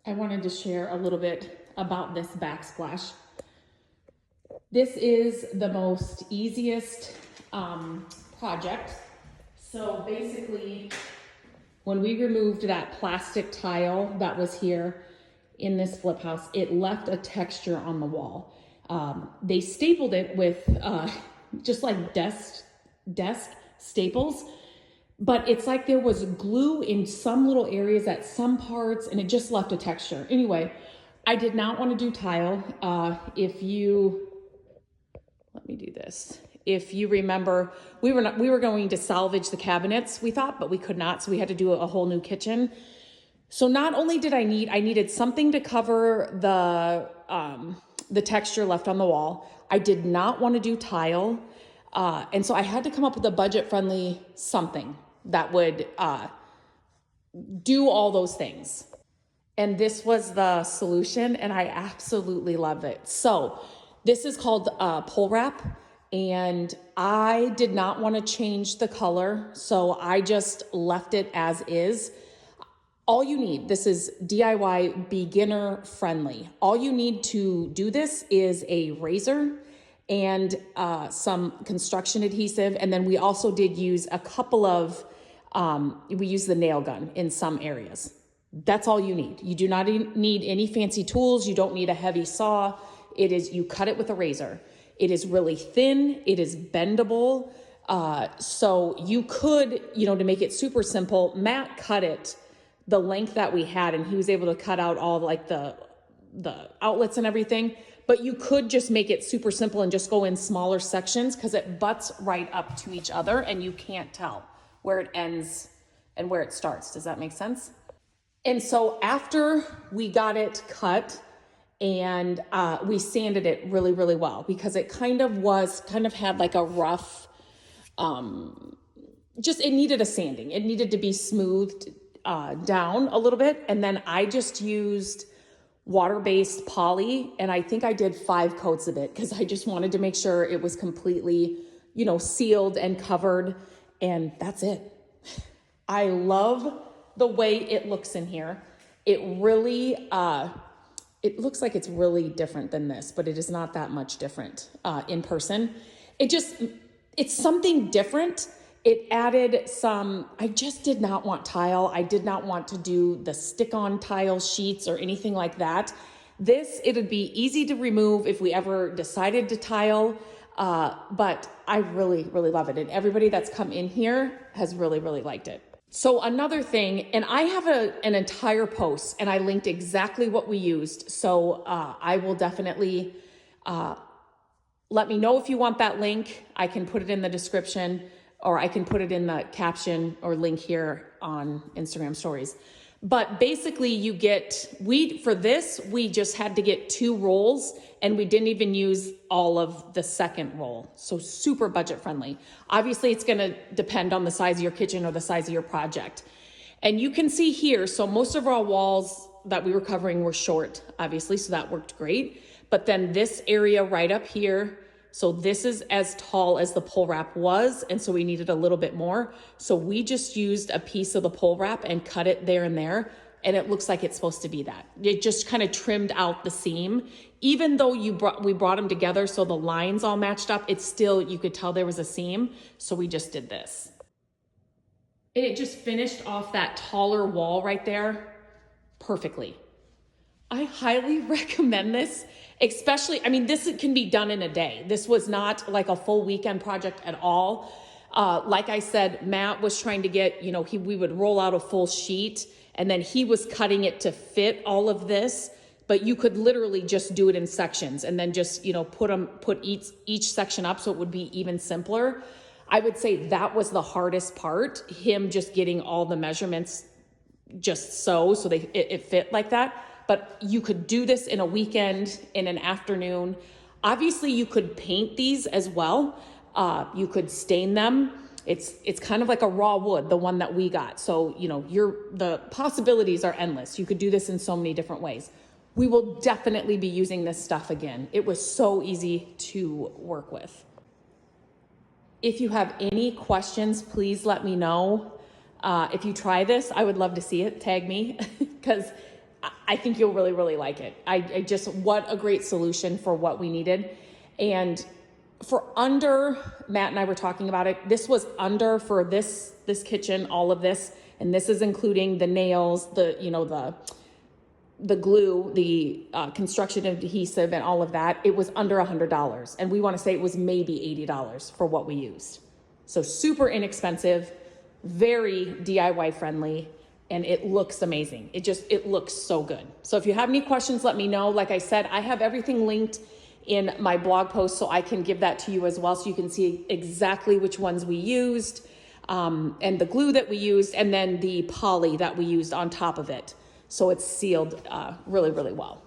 I wanted to share a little bit about this backsplash. This is the most easiest project. So basically, when we removed that plastic tile that was here in this flip house, it left a texture on the wall. They stapled it with just like desk staples, but it's like there was glue in some little areas at some parts and it just left a texture. Anyway, I did not want to do tile. Let me do this. If you remember, we were going to salvage the cabinets, we thought, but we could not, so we had to do a whole new kitchen. So not only did I needed something to cover the texture left on the wall. I did not want to do tile. And so I had to come up with a budget-friendly something that would do all those things. And this was the solution, and I absolutely love it. So this is called pole wrap, and I did not want to change the color, so I just left it as is. All you need, this is DIY beginner friendly. All you need to do this is a razor and some construction adhesive. And then we also did use a couple of, we use the nail gun in some areas. That's all you need. You do not need any fancy tools. You don't need a heavy saw. You cut it with a razor. It is really thin. It is bendable. So you could, to make it super simple, Matt cut it the length that we had, and he was able to cut out all like the outlets and everything. But you could just make it super simple and just go in smaller sections because it butts right up to each other and you can't tell where it ends and where it starts. Does that make sense? And so after we got it cut and we sanded it really, really well because it kind of had like a rough, it needed a sanding. It needed to be smoothed down a little bit. And then I just used water-based poly, and I think I did 5 coats of it because I just wanted to make sure it was completely, sealed and covered, and that's it. I love the way it looks in here. It really, it looks like it's really different than this, but it is not that much different in person. It's something different. It added I just did not want tile. I did not want to do the stick-on tile sheets or anything like that. It would be easy to remove if we ever decided to tile, but I really, really love it. And everybody that's come in here has really, really liked it. So another thing, and I have an entire post and I linked exactly what we used. So I will definitely let me know if you want that link. I can put it in the description, or I can put it in the caption or link here on Instagram stories. But basically for this, we just had to get 2 rolls and we didn't even use all of the second roll. So super budget friendly. Obviously it's gonna depend on the size of your kitchen or the size of your project. And you can see here, so most of our walls that we were covering were short, obviously, so that worked great. But then this area right up here, so this is as tall as the pole wrap was, and so we needed a little bit more. So we just used a piece of the pole wrap and cut it there and there, and it looks like it's supposed to be that. It just kind of trimmed out the seam. Even though we brought them together so the lines all matched up, you could tell there was a seam, so we just did this. And it just finished off that taller wall right there perfectly. I highly recommend this, especially, this can be done in a day. This was not like a full weekend project at all. Like I said, Matt was trying to get, we would roll out a full sheet and then he was cutting it to fit all of this, but you could literally just do it in sections and then just, put each section up so it would be even simpler. I would say that was the hardest part, him just getting all the measurements just so it fit like that. But you could do this in a weekend, in an afternoon. Obviously, you could paint these as well. You could stain them. It's kind of like a raw wood, the one that we got. So, the possibilities are endless. You could do this in so many different ways. We will definitely be using this stuff again. It was so easy to work with. If you have any questions, please let me know. If you try this, I would love to see it. Tag me because I think you'll really, really like it. I just, what a great solution for what we needed. And for under, Matt and I were talking about it, this was under for this kitchen, all of this, and this is including the nails, the glue, the construction adhesive and all of that. It was under $100. And we want to say it was maybe $80 for what we used. So super inexpensive, very DIY friendly, and it looks amazing. It looks so good. So if you have any questions, let me know. Like I said, I have everything linked in my blog post, so I can give that to you as well, so you can see exactly which ones we used, and the glue that we used, and then the poly that we used on top of it. So it's sealed really, really well.